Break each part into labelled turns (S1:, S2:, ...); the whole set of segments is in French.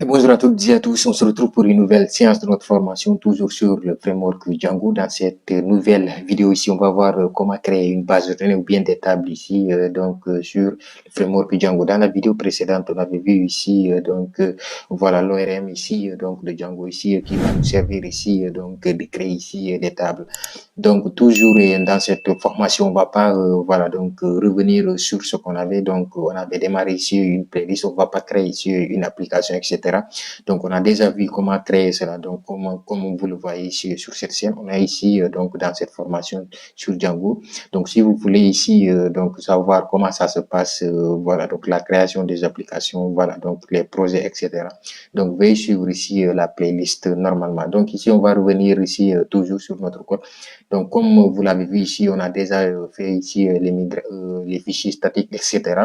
S1: Et bonjour à toutes et à tous, on se retrouve pour une nouvelle séance de notre formation, toujours sur le framework Django. Dans cette nouvelle vidéo ici, on va voir comment créer une base de données ou bien des tables ici, sur le framework Django. Dans la vidéo précédente, on avait vu ici, voilà l'ORM ici, donc de Django ici, qui va nous servir ici, de créer ici des tables. Donc toujours dans cette formation, on va pas, revenir sur ce qu'on avait. Donc on avait démarré ici une playlist, on va pas créer ici une application, etc. Donc, on a déjà vu comment créer cela. Donc, comme vous le voyez ici sur cette scène, on a ici, dans cette formation sur Django. Donc, si vous voulez ici, savoir comment ça se passe, voilà, donc la création des applications, voilà, donc les projets, etc. Donc, veuillez suivre ici la playlist normalement. Donc, ici, on va revenir ici toujours sur notre code. Donc, comme vous l'avez vu ici, on a déjà fait ici les fichiers statiques, etc.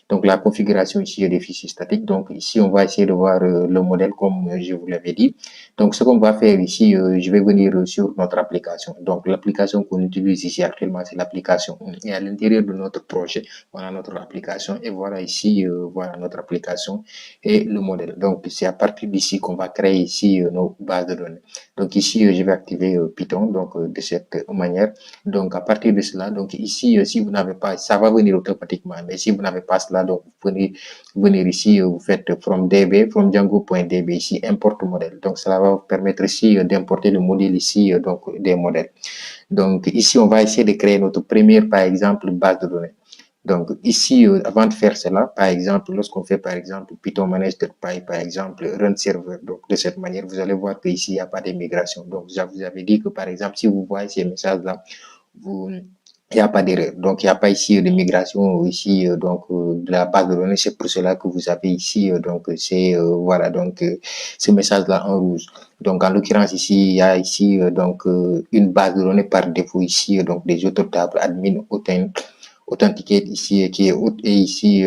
S1: Donc, la configuration ici des fichiers statiques. Donc, ici, on va essayer de voir le modèle comme je vous l'avais dit. Donc, ce qu'on va faire ici, je vais venir sur notre application. Donc, l'application qu'on utilise ici actuellement, c'est l'application. Et à l'intérieur de notre projet, on a notre application. Et voilà ici, voilà notre application et le modèle. Donc, c'est à partir d'ici qu'on va créer ici nos bases de données. Donc, ici, je vais activer Python, donc de cette manière. Donc, à partir de cela, donc ici, si vous n'avez pas, ça va venir automatiquement. Mais si vous n'avez pas cela, donc vous pouvez venir ici, vous faites from Django.db ici, import modèle. Donc, cela va vous permettre ici d'importer le modèle ici, donc des modèles. Donc, ici, on va essayer de créer notre première, par exemple, base de données. Donc, ici, avant de faire cela, par exemple, lorsqu'on fait, par exemple, Python manage.py, par exemple, run server, donc, de cette manière, vous allez voir qu'ici, il n'y a pas d'immigration. Donc, je vous avais dit que, par exemple, si vous voyez ces messages-là, il n'y a pas d'erreur. Donc, il n'y a pas ici de migration ici, de la base de données. C'est pour cela que vous avez ici, ce message-là en rouge. Donc, en l'occurrence, ici, il y a ici, une base de données par défaut ici, donc des autres tables admin, authenticate ici, qui est et ici,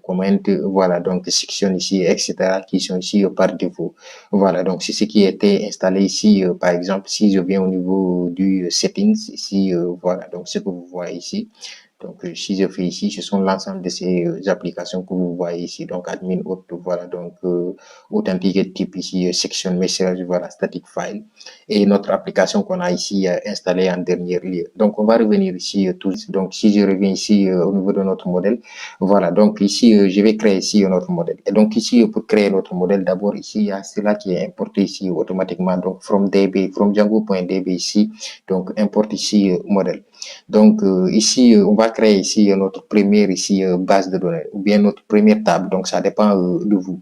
S1: comment, voilà, donc section ici, etc., qui sont ici par défaut. Voilà, donc c'est ce qui a été installé ici, par exemple, si je viens au niveau du settings, ici, voilà, donc ce que vous voyez ici. Donc, si je fais ici, ce sont l'ensemble de ces applications que vous voyez ici. Donc, admin, auto, voilà, authenticate type ici, section message, voilà, static file. Et notre application qu'on a ici installée en dernier lieu. Donc, on va revenir ici tous. Donc, si je reviens ici au niveau de notre modèle, voilà. Donc, ici, je vais créer ici notre modèle. Et donc, ici, pour créer notre modèle, d'abord, ici, il y a cela qui est importé ici automatiquement. Donc, from Django.db ici. Donc, importe ici modèle. Donc, ici, on va créer ici notre première ici base de données ou bien notre première table. Donc, ça dépend de vous.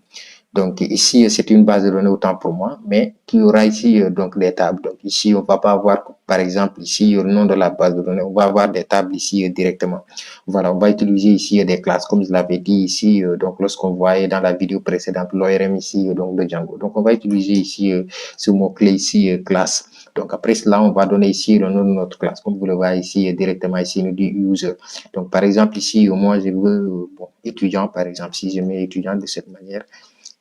S1: Donc ici, c'est une base de données autant pour moi, mais qui aura ici donc des tables. Donc ici, on va pas avoir, par exemple, ici le nom de la base de données, on va avoir des tables ici directement. Voilà, on va utiliser ici des classes, comme je l'avais dit ici, donc lorsqu'on voyait dans la vidéo précédente, l'ORM ici, donc de Django. Donc on va utiliser ici ce mot-clé ici, classe. Donc après cela, on va donner ici le nom de notre classe, comme vous le voyez ici directement ici, nous dit user. Donc par exemple ici, moi je veux étudiant, par exemple, si je mets étudiant de cette manière.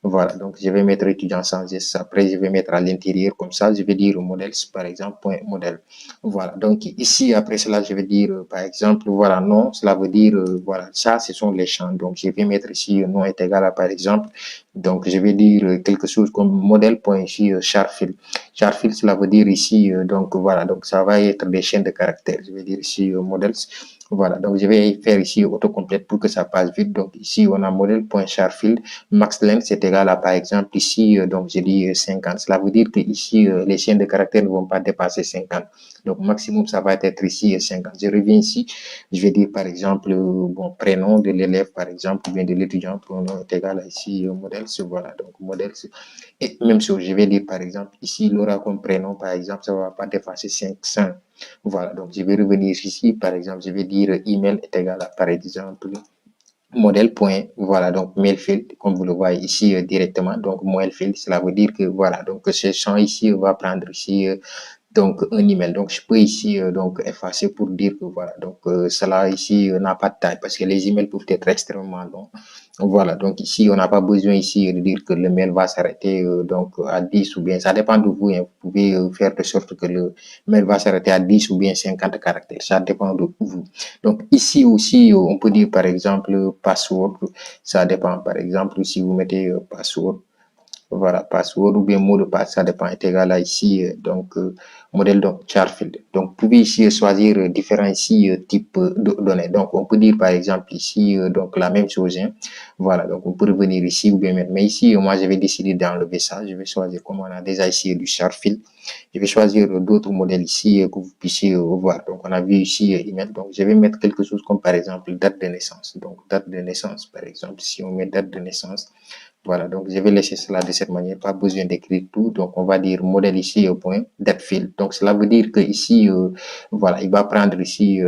S1: Voilà, donc je vais mettre étudiant sans S. Après, je vais mettre à l'intérieur comme ça. Je vais dire modèle, par exemple, point modèle. Voilà, donc ici, après cela, je vais dire, par exemple, voilà, non, cela veut dire, voilà, ça, ce sont les champs. Donc, je vais mettre ici, nom est égal à, par exemple, donc je vais dire quelque chose comme modèle, point ici, charfield. Charfield, cela veut dire ici, donc voilà, donc ça va être des chaînes de caractères. Je vais dire ici, modèles. Voilà, donc je vais faire ici autocomplète pour que ça passe vite. Donc ici, on a modèle.charfield. Max length, c'est égal à, par exemple, ici, donc je dis 50. Cela veut dire que ici, les chaînes de caractères ne vont pas dépasser 50. Donc maximum, ça va être ici 50. Je reviens ici, je vais dire, par exemple, bon, prénom de l'élève, par exemple, ou bien de l'étudiant, prénom est égal à ici, modèle, voilà, donc modèle. Et même chose, je vais dire, par exemple, ici, Laura comme prénom, par exemple, ça ne va pas dépasser 500. Voilà, donc je vais revenir ici, par exemple, je vais dire email est égal à, par exemple, modèle point, voilà, donc mailfield, comme vous le voyez ici directement, donc mailfield, cela veut dire que, voilà, donc ce champ ici va prendre ici donc un email. Donc je peux ici donc effacer pour dire que voilà, donc cela ici n'a pas de taille parce que les emails peuvent être extrêmement longs. Voilà, donc ici on n'a pas besoin ici de dire que le mail va s'arrêter donc à 10 ou bien ça dépend de vous, hein. Vous pouvez faire de sorte que le mail va s'arrêter à 10 ou bien 50 caractères, ça dépend de vous. Donc ici aussi on peut dire par exemple password, ça dépend par exemple si vous mettez password. voilà, password ou bien mot de passe, ça dépend, est égal à ici, modèle donc Charfield. Donc, vous pouvez ici choisir différents ici types de données. Donc, on peut dire par exemple ici, donc la même chose, hein. Voilà, donc on peut revenir ici ou bien mettre, mais ici, moi, je vais décider d'enlever ça. Je vais choisir, comme on a déjà ici du Charfield, je vais choisir d'autres modèles ici que vous puissiez voir. Donc, on a vu ici email. Donc, je vais mettre quelque chose comme par exemple date de naissance. Donc, date de naissance, par exemple, si on met date de naissance, voilà, donc je vais laisser cela de cette manière, pas besoin d'écrire tout. Donc, on va dire modèle ici au point date field. Donc, cela veut dire que ici, voilà, il va prendre ici,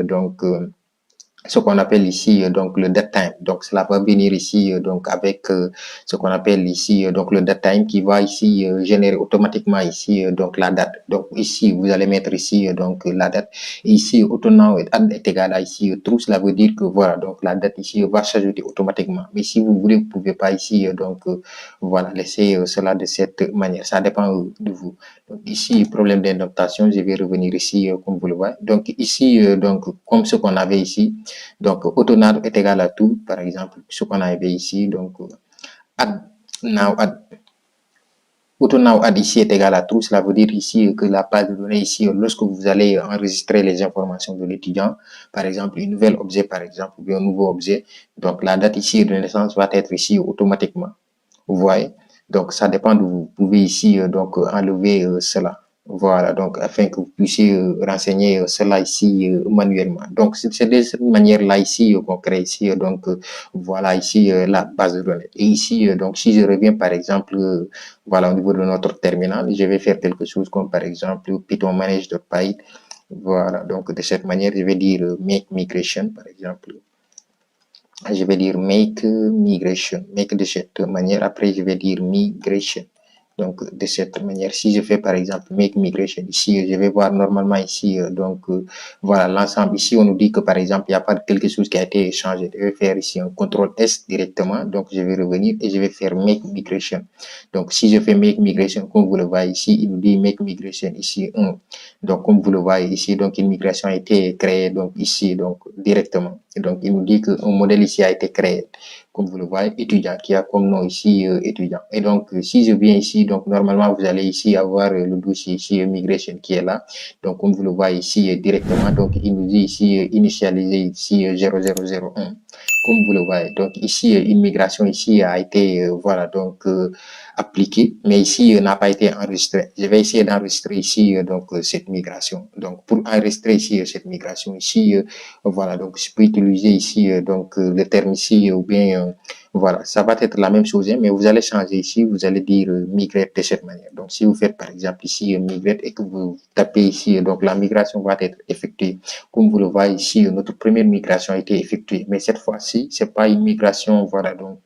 S1: ce qu'on appelle ici donc le datetime. Donc cela va venir ici donc avec ce qu'on appelle ici donc le datetime qui va ici générer automatiquement ici donc la date. Donc ici vous allez mettre ici donc la date et ici autonome est égal à ici true. Cela veut dire que voilà donc la date ici va s'ajouter automatiquement. Mais si vous voulez, vous pouvez pas ici donc voilà laisser cela de cette manière. Ça dépend de vous. Donc ici problème d'indexation, je vais revenir ici comme vous le voyez. Donc ici donc comme ce qu'on avait ici. Donc, autonome est égal à tout, par exemple, ce qu'on avait ici. Donc, add now add. Auto-now add ici est égal à true. Cela veut dire ici que la base de données ici, lorsque vous allez enregistrer les informations de l'étudiant, par exemple, une nouvelle objet, par exemple, ou bien un nouveau objet, donc la date ici de naissance va être ici automatiquement. Vous voyez? Donc, ça dépend de vous. Vous pouvez ici donc enlever cela. Voilà, donc afin que vous puissiez renseigner cela ici manuellement. Donc, c'est de cette manière-là ici qu'on crée ici. Donc, voilà ici la base de données. Et ici, donc, si je reviens par exemple, voilà, au niveau de notre terminal, je vais faire quelque chose comme par exemple Python manage.py. Voilà, donc de cette manière, je vais dire make migration, par exemple. Je vais dire make migration, make de cette manière. Après, je vais dire migration. Donc, de cette manière, si je fais par exemple make migration ici, je vais voir normalement ici, voilà l'ensemble. Ici, on nous dit que par exemple, il n'y a pas quelque chose qui a été changé. Je vais faire ici un contrôle S directement. Donc, je vais revenir et je vais faire make migration. Donc, si je fais make migration, comme vous le voyez ici, il nous dit make migration ici 1. Donc, comme vous le voyez ici, donc une migration a été créée donc ici, donc directement. Et donc, il nous dit qu'un modèle ici a été créé, comme vous le voyez, étudiant, qui a comme nom ici étudiant. Et donc, si je viens ici, donc normalement, vous allez ici avoir le dossier ici migration qui est là. Donc, comme vous le voyez ici directement, donc il nous dit ici initialiser ici 0001. Comme vous le voyez, donc ici une migration ici a été voilà donc appliquée, mais ici n'a pas été enregistrée. Je vais essayer d'enregistrer ici donc cette migration. Donc pour enregistrer ici cette migration ici, voilà donc je peux utiliser ici donc le terme ici ou bien voilà, ça va être la même chose, hein, mais vous allez changer ici, vous allez dire migrate de cette manière. Donc si vous faites par exemple ici migrate et que vous tapez ici, donc la migration va être effectuée. Comme vous le voyez ici, notre première migration a été effectuée, mais cette fois-ci, c'est pas une migration, voilà, donc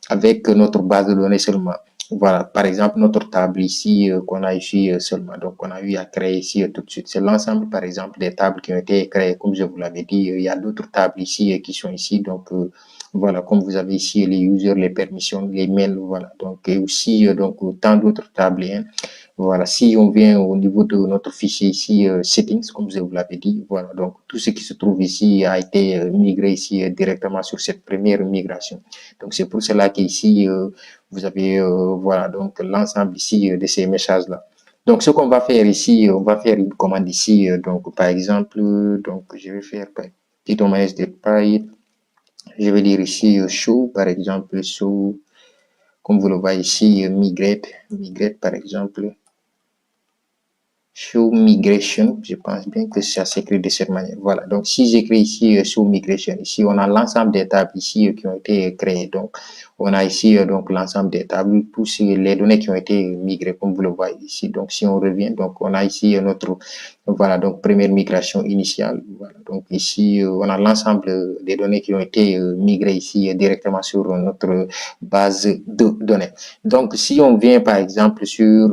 S1: avec notre base de données seulement. Voilà, par exemple, notre table ici qu'on a ici seulement. Donc, on a eu à créer ici tout de suite. C'est l'ensemble, par exemple, des tables qui ont été créées, comme je vous l'avais dit. Il y a d'autres tables ici qui sont ici. Donc, voilà, comme vous avez ici les users, les permissions, les mails, voilà. Donc, et aussi, donc, tant d'autres tables, hein. Voilà, si on vient au niveau de notre fichier ici, settings, comme je vous l'avais dit, voilà, donc tout ce qui se trouve ici a été migré ici directement sur cette première migration. Donc, c'est pour cela qu'ici, vous avez, voilà, donc l'ensemble ici de ces messages-là. Donc, ce qu'on va faire ici, on va faire une commande ici, donc par exemple, donc je vais faire Python manage.py, je vais dire ici show, par exemple, show, comme vous le voyez ici, migrate par exemple, show migration, je pense bien que ça s'écrit de cette manière. Voilà, donc si j'écris ici show migration, ici on a l'ensemble des tables ici qui ont été créées. Donc on a ici donc l'ensemble des tables, tous les données qui ont été migrées, comme vous le voyez ici. Donc si on revient, donc on a ici notre voilà donc première migration initiale. Voilà, donc ici on a l'ensemble des données qui ont été migrées ici directement sur notre base de données. Donc si on vient par exemple sur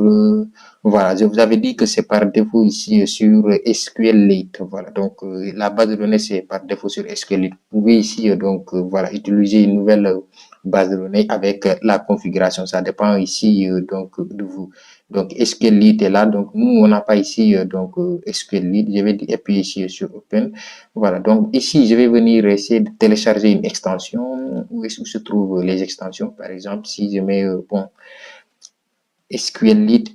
S1: voilà, je vous avais dit que c'est par défaut ici sur SQLite. Voilà, donc la base de données c'est par défaut sur SQLite. Vous pouvez ici donc voilà utiliser une nouvelle base de données avec la configuration. Ça dépend ici donc de vous. Donc SQLite est là. Donc nous on n'a pas ici donc SQLite. Je vais appuyer ici sur Open. Voilà. Donc ici je vais venir essayer de télécharger une extension. Où se trouvent les extensions? Par exemple, si je mets bon SQLite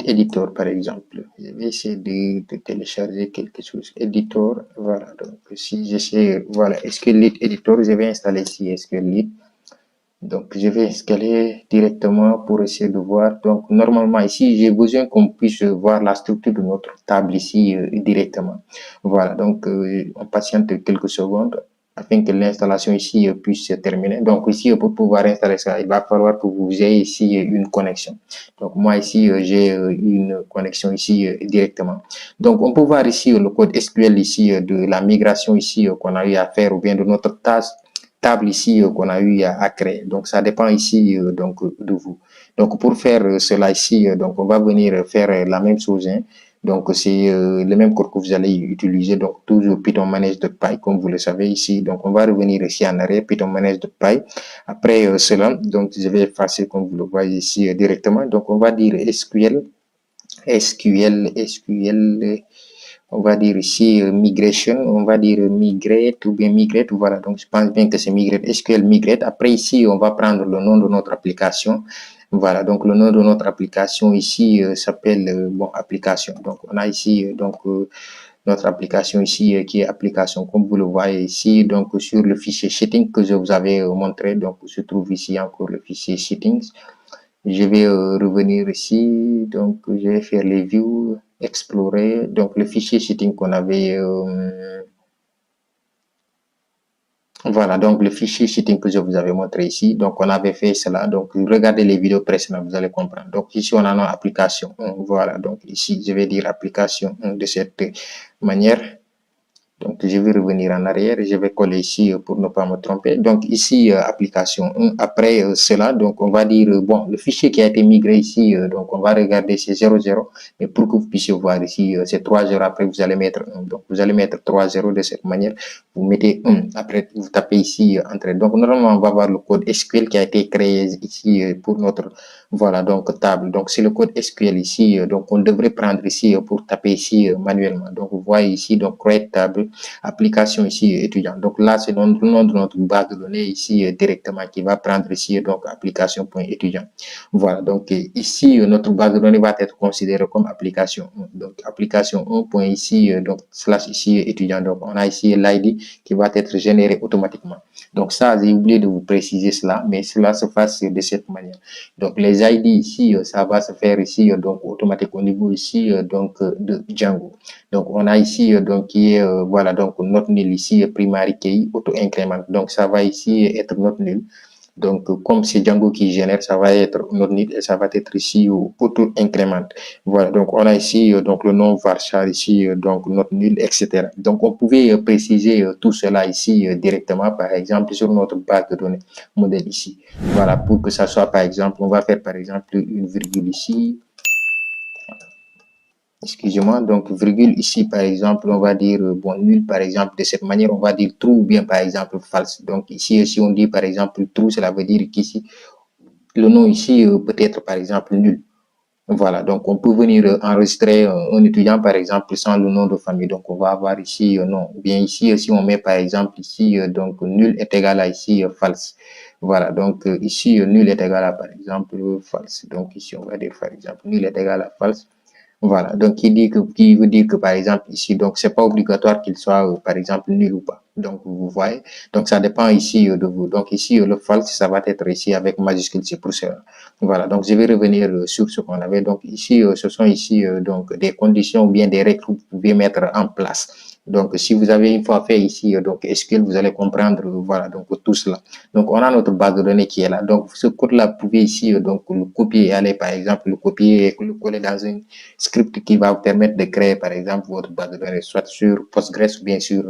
S1: Editor, par exemple. Je vais essayer de télécharger quelque chose. Editor, voilà. Donc, si j'essaie, voilà, SQLite Editor, je vais installer ici SQLite. Donc, je vais installer directement pour essayer de voir. Donc, normalement, ici, j'ai besoin qu'on puisse voir la structure de notre table ici directement. Voilà. Donc, on patiente quelques secondes afin que l'installation ici puisse se terminer. Donc, ici, pour pouvoir installer ça, il va falloir que vous ayez ici une connexion. Donc, moi, ici, j'ai une connexion ici directement. Donc, on peut voir ici le code SQL ici de la migration ici qu'on a eu à faire ou bien de notre table ici qu'on a eu à créer. Donc, ça dépend ici donc de vous. Donc, pour faire cela ici, donc on va venir faire la même chose. Hein. Donc, c'est le même code que vous allez utiliser. Donc, toujours Python manage.py, comme vous le savez ici. Donc, on va revenir ici en arrière, Python manage.py. Après cela, donc, je vais effacer, comme vous le voyez ici directement. Donc, on va dire SQL, on va dire ici migration, on va dire migrate ou bien migrate, voilà, donc je pense bien que c'est migrate, SQL migrate. Après ici, on va prendre le nom de notre application, voilà, donc le nom de notre application ici s'appelle, bon, application, donc on a ici, donc, notre application ici qui est application, comme vous le voyez ici, donc sur le fichier sheeting que je vous avais montré, donc se trouve ici encore le fichier sheetings. Je vais revenir ici, donc je vais faire les views, explorer, donc le fichier sheeting qu'on avait, voilà, donc le fichier sheeting que je vous avais montré ici, donc on avait fait cela, donc regardez les vidéos précédentes, vous allez comprendre. Donc ici on a notre application, voilà, donc ici je vais dire application de cette manière. Donc, je vais revenir en arrière et je vais coller ici pour ne pas me tromper. Donc, ici, application 1. Après cela, donc, on va dire, bon, le fichier qui a été migré ici, donc, on va regarder, c'est 00. Mais pour que vous puissiez voir ici, c'est 3 0. Après, vous allez mettre 1. Donc, vous allez mettre 3 0 de cette manière. Vous mettez 1. Après, vous tapez ici, entrée. Donc, normalement, on va voir le code SQL qui a été créé ici pour notre, voilà, donc, table. Donc, c'est le code SQL ici. Donc, on devrait prendre ici pour taper ici manuellement. Donc, vous voyez ici, donc, create table. Application ici étudiant. Donc là, c'est le nom de notre base de données ici directement qui va prendre ici donc application.étudiant. Voilà, donc ici, notre base de données va être considérée comme application 1. Donc application 1. Ici, donc slash ici étudiant. Donc on a ici l'ID qui va être généré automatiquement. Donc ça, j'ai oublié de vous préciser cela, mais cela se passe de cette manière. Donc les ID ici, ça va se faire ici donc automatiquement au niveau ici donc de Django. Donc on a ici donc qui est voilà donc note nulle ici primary key auto increment. Donc ça va ici être note nulle. Donc comme c'est Django qui génère, ça va être note nulle et ça va être ici auto increment. Voilà, donc on a ici donc le nom varchar ici donc note nulle, etc. Donc on pouvait préciser tout cela ici directement, par exemple sur notre base de données modèle ici. Voilà, pour que ça soit par exemple, on va faire par exemple une virgule ici. Excusez-moi, donc virgule ici par exemple, on va dire bon nul par exemple, de cette manière on va dire true ou bien par exemple false. Donc ici si on dit par exemple true, cela veut dire qu'ici le nom ici peut être par exemple nul. Voilà, donc on peut venir enregistrer un étudiant par exemple sans le nom de famille. Donc on va avoir ici non. Ou bien ici si on met par exemple ici donc nul est égal à ici false. Voilà, donc ici nul est égal à par exemple false. Donc ici on va dire par exemple nul est égal à false. Voilà, donc qui veut dire que par exemple ici, donc c'est pas obligatoire qu'il soit par exemple nul ou pas. Donc vous voyez, donc ça dépend ici de vous. Donc ici le false, ça va être ici avec majuscule, c'est pour cela. Voilà, donc je vais revenir sur ce qu'on avait. Donc ici, ce sont ici donc des conditions ou bien des règles que vous pouvez mettre en place. Donc si vous avez une fois fait ici donc SQL, vous allez comprendre voilà donc tout cela. Donc on a notre base de données qui est là. Donc ce code-là, vous pouvez ici donc le copier et aller par exemple le copier et le coller dans une script qui va vous permettre de créer par exemple votre base de données soit sur Postgres ou bien sûr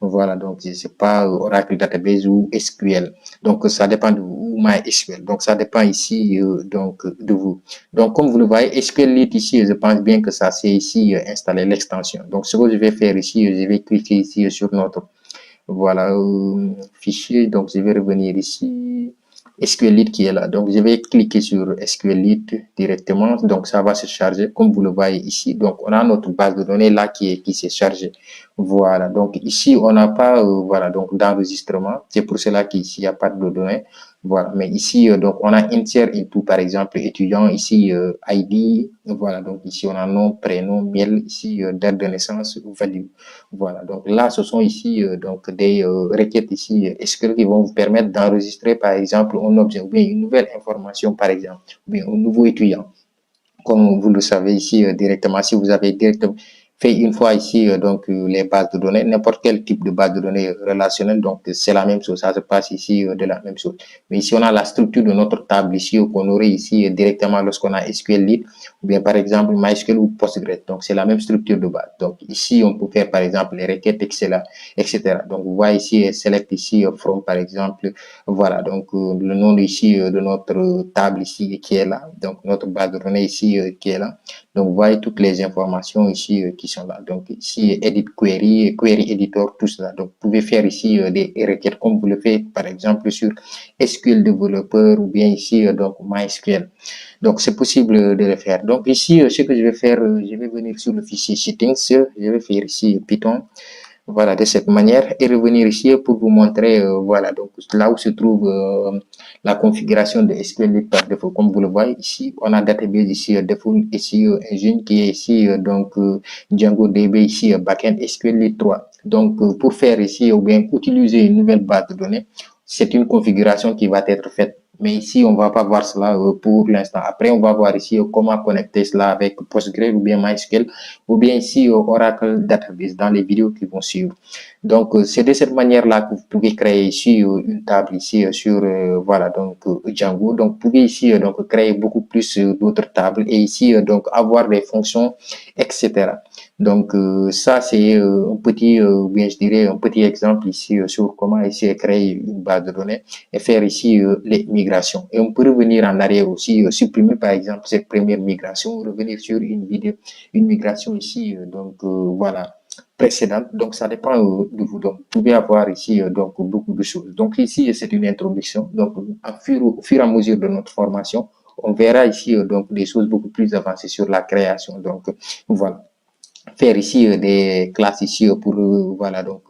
S1: voilà donc je sais pas Oracle Database ou SQL. Donc ça dépend de vous, ou MySQL. Donc ça dépend ici donc de vous. Donc comme vous le voyez, SQLite ici, je pense bien que ça c'est ici installer l'extension. Donc ce que je vais faire ici, je vais cliquer ici sur notre voilà fichier. Donc je vais revenir ici. SQLite qui est là. Donc, je vais cliquer sur SQLite directement. Donc, ça va se charger comme vous le voyez ici. Donc, on a notre base de données là qui s'est chargée. Voilà. Donc, ici, on n'a pas, voilà, donc d'enregistrement. C'est pour cela qu'ici, il n'y a pas de données. Voilà, mais ici, donc, on a insert into, par exemple, étudiant, ici, ID, voilà, donc ici, on a nom, prénom, mail, ici, date de naissance, value. Voilà, donc là, ce sont ici, donc, des requêtes ici, SQL qui vont vous permettre d'enregistrer, par exemple, un objet, ou bien une nouvelle information, par exemple, ou bien un nouveau étudiant. Comme vous le savez ici directement, si vous avez directement fait une fois ici donc les bases de données, n'importe quel type de base de données relationnelle, donc c'est la même chose, ça se passe ici de la même chose. Mais ici on a la structure de notre table ici qu'on aurait ici directement lorsqu'on a SQLite ou bien par exemple MySQL ou Postgres. Donc c'est la même structure de base. Donc ici on peut faire par exemple les requêtes etc. Donc vous voyez ici select ici from par exemple, voilà donc le nom ici de notre table ici qui est là, donc notre base de données ici qui est là. Donc vous voyez toutes les informations ici qui sont là. Donc ici edit query, query editor, tout cela. Donc vous pouvez faire ici des requêtes comme vous le faites par exemple sur SQL Developer ou bien ici donc MySQL. Donc c'est possible de le faire. Donc ici ce que je vais faire, je vais venir sur le fichier settings, je vais faire ici Python. Voilà, de cette manière et revenir ici pour vous montrer, voilà, donc là où se trouve la configuration de SQLite par défaut. Comme vous le voyez ici, on a database ici, default ici, engine qui est ici, donc DjangoDB ici, backend SQLite 3. Donc, pour faire ici ou bien utiliser une nouvelle base de données, c'est une configuration qui va être faite. Mais ici, on va pas voir cela pour l'instant. Après, on va voir ici comment connecter cela avec Postgre ou bien MySQL ou bien ici Oracle Database dans les vidéos qui vont suivre. Donc, c'est de cette manière-là que vous pouvez créer ici une table ici sur, voilà, donc Django. Donc, vous pouvez ici donc créer beaucoup plus d'autres tables et ici donc avoir des fonctions, etc. Donc, ça, c'est un petit, bien je dirais, un petit exemple ici sur comment ici créer une base de données et faire ici les migrations. Et on peut revenir en arrière aussi, supprimer par exemple cette première migration, revenir sur une vidéo, une migration ici, donc voilà, précédente. Donc ça dépend de vous. Donc vous pouvez avoir ici donc beaucoup de choses. Donc ici c'est une introduction. Donc au fur et à mesure de notre formation, on verra ici donc des choses beaucoup plus avancées sur la création. Donc voilà, faire ici des classes ici pour voilà donc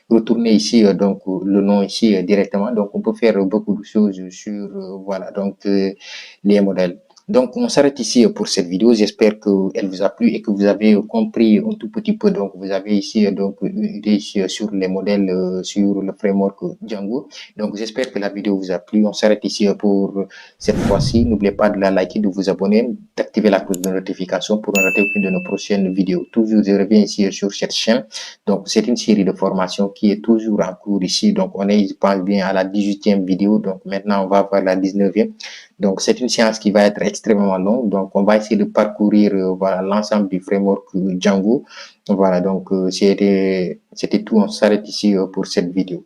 S1: retourner ici donc le nom ici directement. Donc on peut faire beaucoup de choses sur voilà donc les modèles. Donc on s'arrête ici pour cette vidéo. J'espère qu'elle vous a plu et que vous avez compris un tout petit peu. Donc vous avez ici donc une idée sur les modèles sur le framework Django. Donc j'espère que la vidéo vous a plu. On s'arrête ici pour cette fois-ci. N'oubliez pas de la liker, de vous abonner, d'activer la cloche de notification pour ne rater aucune de nos prochaines vidéos. Toujours je reviens ici sur cette chaîne. Donc c'est une série de formations qui est toujours en cours ici. Donc on est, je pense bien, à la 18e vidéo. Donc maintenant on va voir la 19e. Donc c'est une séance qui va être extrêmement longue. Donc on va essayer de parcourir voilà l'ensemble du framework Django. Voilà, donc c'était tout. On s'arrête ici pour cette vidéo.